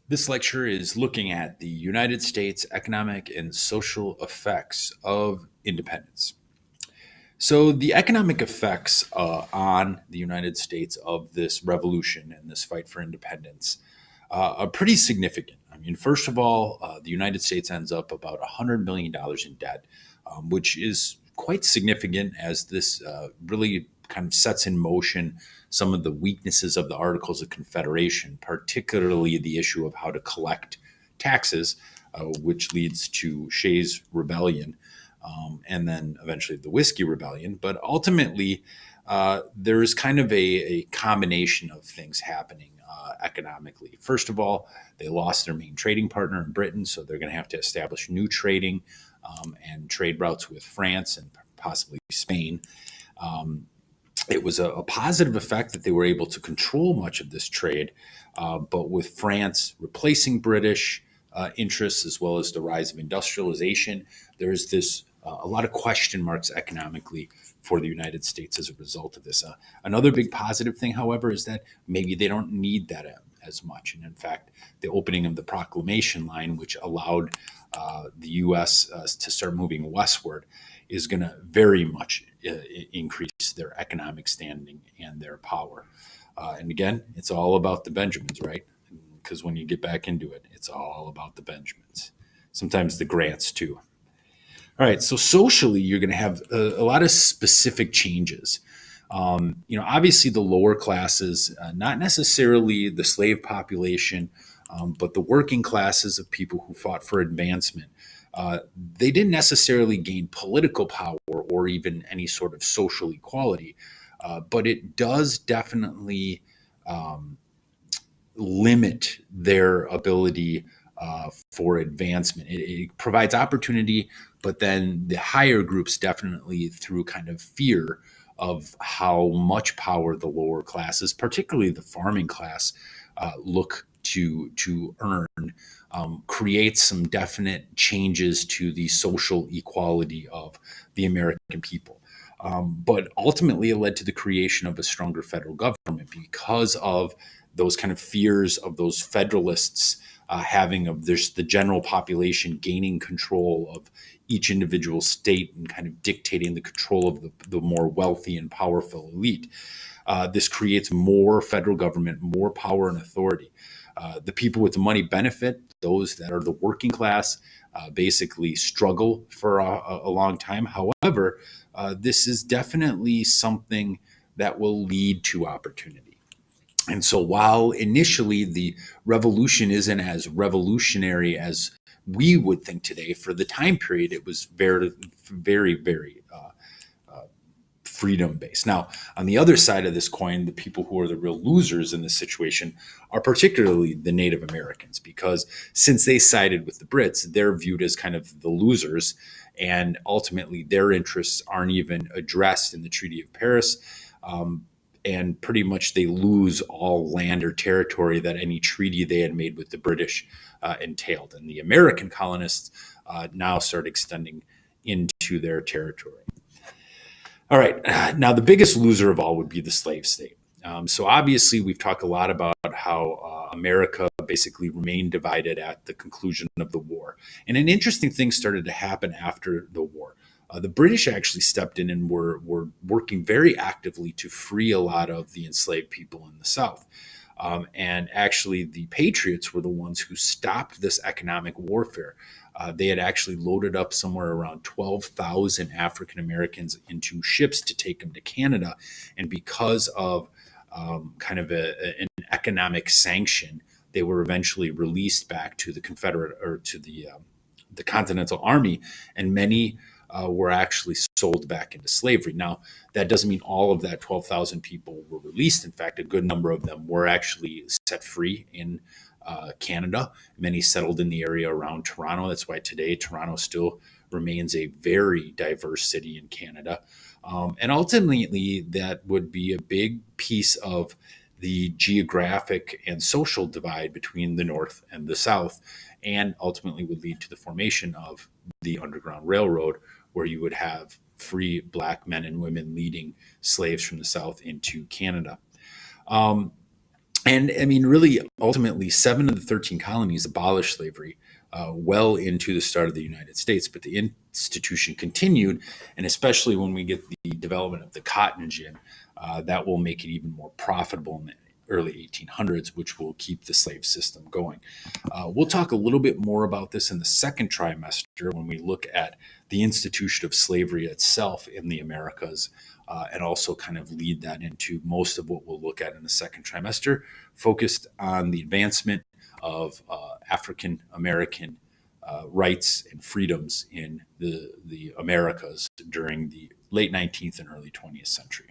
This lecture is looking at the United States economic and social effects of independence. So, the economic effects on the United States of this revolution and this fight for independence are pretty significant. I mean, first of all, the United States ends up about $100 million in debt, which is quite significant as this really kind of sets in motion some of the weaknesses of the Articles of Confederation, particularly the issue of how to collect taxes, which leads to Shays' Rebellion, and then eventually the Whiskey Rebellion. But ultimately, there is kind of a combination of things happening economically. First of all, they lost their main trading partner in Britain, so they're going to have to establish new trading and trade routes with France and possibly Spain. It was a positive effect that they were able to control much of this trade, but with France replacing British interests as well as the rise of industrialization, there's this a lot of question marks economically for the United States as a result of this. Another big positive thing, however, is that maybe they don't need that as much. And in fact, the opening of the Proclamation line, which allowed the U.S. To start moving westward, is going to very much increase their economic standing and their power. And again, it's all about the Benjamins, right? Because when you get back into it, it's all about the Benjamins. Sometimes the Grants, too. All right, so socially, you're going to have a lot of specific changes. Obviously, the lower classes, not necessarily the slave population, but the working classes of people who fought for advancement, they didn't necessarily gain political power or even any sort of social equality, but it does definitely limit their ability for advancement. It provides opportunity, but then the higher groups definitely through kind of fear of how much power the lower classes, particularly the farming class, look to earn, creates some definite changes to the social equality of the American people. But ultimately, it led to the creation of a stronger federal government because of those kind of fears of those federalists having of there's the general population gaining control of each individual state and kind of dictating the control of the more wealthy and powerful elite. This creates more federal government, more power and authority. The people with the money benefit. Those that are the working class basically struggle for a long time. However, this is definitely something that will lead to opportunity. And so while initially the revolution isn't as revolutionary as we would think today, for the time period, it was very, very, very freedom based. Now, on the other side of this coin, the people who are the real losers in this situation are particularly the Native Americans, because since they sided with the Brits, they're viewed as kind of the losers, and ultimately their interests aren't even addressed in the Treaty of Paris. And pretty much they lose all land or territory that any treaty they had made with the British entailed. And the American colonists now start extending into their territory. All right. Now, the biggest loser of all would be the slave state. So obviously, we've talked a lot about how America basically remained divided at the conclusion of the war. And an interesting thing started to happen after the war. The British actually stepped in and were working very actively to free a lot of the enslaved people in the South. And actually, the Patriots were the ones who stopped this economic warfare. They had actually loaded up somewhere around 12,000 African Americans into ships to take them to Canada. And because of kind of an economic sanction, they were eventually released back to the Confederate or to the Continental Army, and many were actually sold back into slavery. Now, that doesn't mean all of that 12,000 people were released. In fact, a good number of them were actually set free in Canada. Many settled in the area around Toronto. That's why today Toronto still remains a very diverse city in Canada. And ultimately, that would be a big piece of the geographic and social divide between the North and the South, and ultimately would lead to the formation of the Underground Railroad, where you would have free Black men and women leading slaves from the South into Canada. And I mean, really, ultimately, 7 of the 13 colonies abolished slavery well into the start of the United States, but the institution continued. And especially when we get the development of the cotton gin, that will make it even more profitable in the early 1800s, which will keep the slave system going. We'll talk a little bit more about this in the second trimester when we look at the institution of slavery itself in the Americas, and also kind of lead that into most of what we'll look at in the second trimester, focused on the advancement of African American rights and freedoms in the Americas during the late 19th and early 20th century.